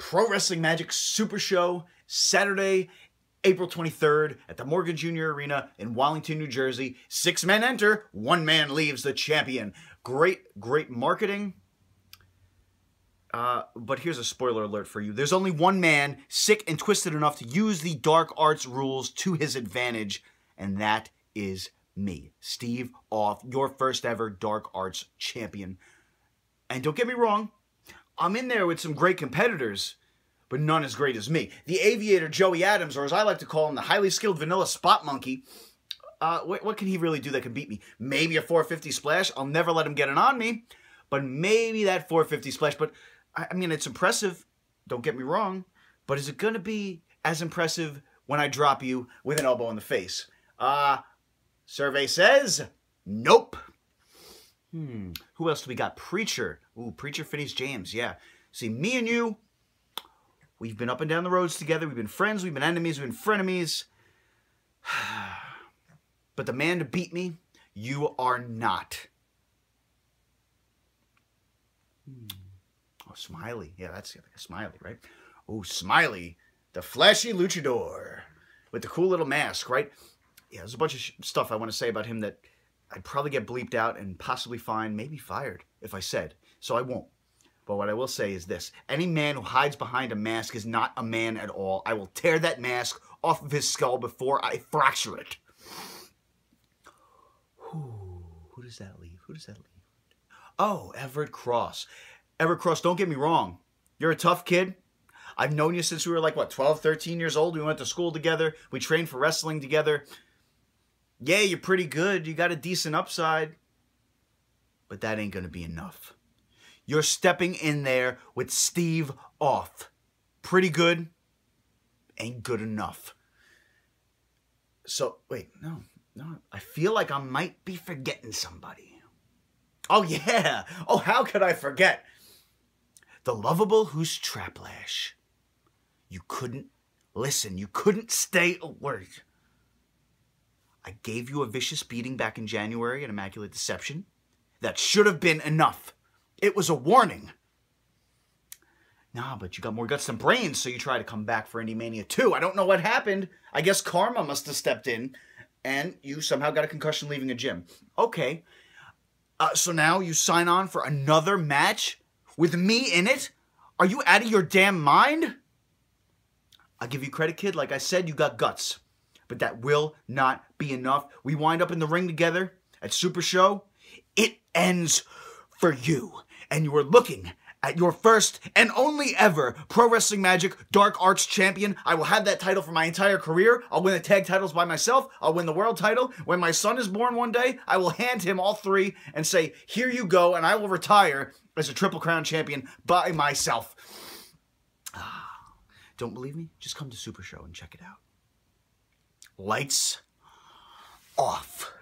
Pro Wrestling Magic Super Show, Saturday, April 23rd at the Morgan Jr. Arena in Wallington, New Jersey. 6 men enter, 1 man leaves the champion. Great marketing. But here's a spoiler alert for you. There's only one man sick and twisted enough to use the dark arts rules to his advantage, and that is me, Steve Off, your first ever dark arts champion. And don't get me wrong, I'm in there with some great competitors, but none as great as me. The Aviator Joey Adams, or as I like to call him, the highly skilled vanilla spot monkey. What can he really do that can beat me? Maybe a 450 splash. I'll never let him get it on me, but maybe that 450 splash. But I mean, it's impressive. Don't get me wrong, but is it going to be as impressive when I drop you with an elbow in the face? Survey says nope. Who else do we got? Preacher. Ooh, Preacher Phineas James. Yeah. See, me and you, we've been up and down the roads together. We've been friends. We've been enemies. We've been frenemies. But the man to beat me, you are not. Oh, Smiley. Yeah, that's like a Smiley, right? Oh, Smiley, the flashy luchador with the cool little mask, right? Yeah, there's a bunch of stuff I want to say about him that I'd probably get bleeped out and possibly fined, maybe fired, if I said. So I won't. But what I will say is this. Any man who hides behind a mask is not a man at all. I will tear that mask off of his skull before I fracture it. Who does that leave? Who does that leave? Oh, Everett Cross. Everett Cross, don't get me wrong. You're a tough kid. I've known you since we were like, what, 12, 13 years old? We went to school together. We trained for wrestling together. Yeah, you're pretty good. You got a decent upside. But that ain't going to be enough. You're stepping in there with Steve Off. Pretty good. Ain't good enough. So, wait, no. I feel like I might be forgetting somebody. Oh, yeah. Oh, how could I forget? The lovable Hoos Traplash. You couldn't listen. You couldn't stay alert. I gave you a vicious beating back in January at Immaculate Deception. That should have been enough. It was a warning. Nah, but you got more guts than brains, so you try to come back for Indie Mania 2. I don't know what happened. I guess karma must have stepped in, and you somehow got a concussion leaving a gym. Okay. So now you sign on for another match with me in it? Are you out of your damn mind? I'll give you credit, kid. Like I said, you got guts. But that will not be enough. We wind up in the ring together at SuperShow. It ends for you. And you are looking at your first and only ever Pro Wrestling Magic Dark Arts Champion. I will have that title for my entire career. I'll win the tag titles by myself. I'll win the world title. When my son is born one day, I will hand him all 3 and say, here you go, and I will retire as a Triple Crown Champion by myself. Don't believe me? Just come to SuperShow and check it out. Lights off.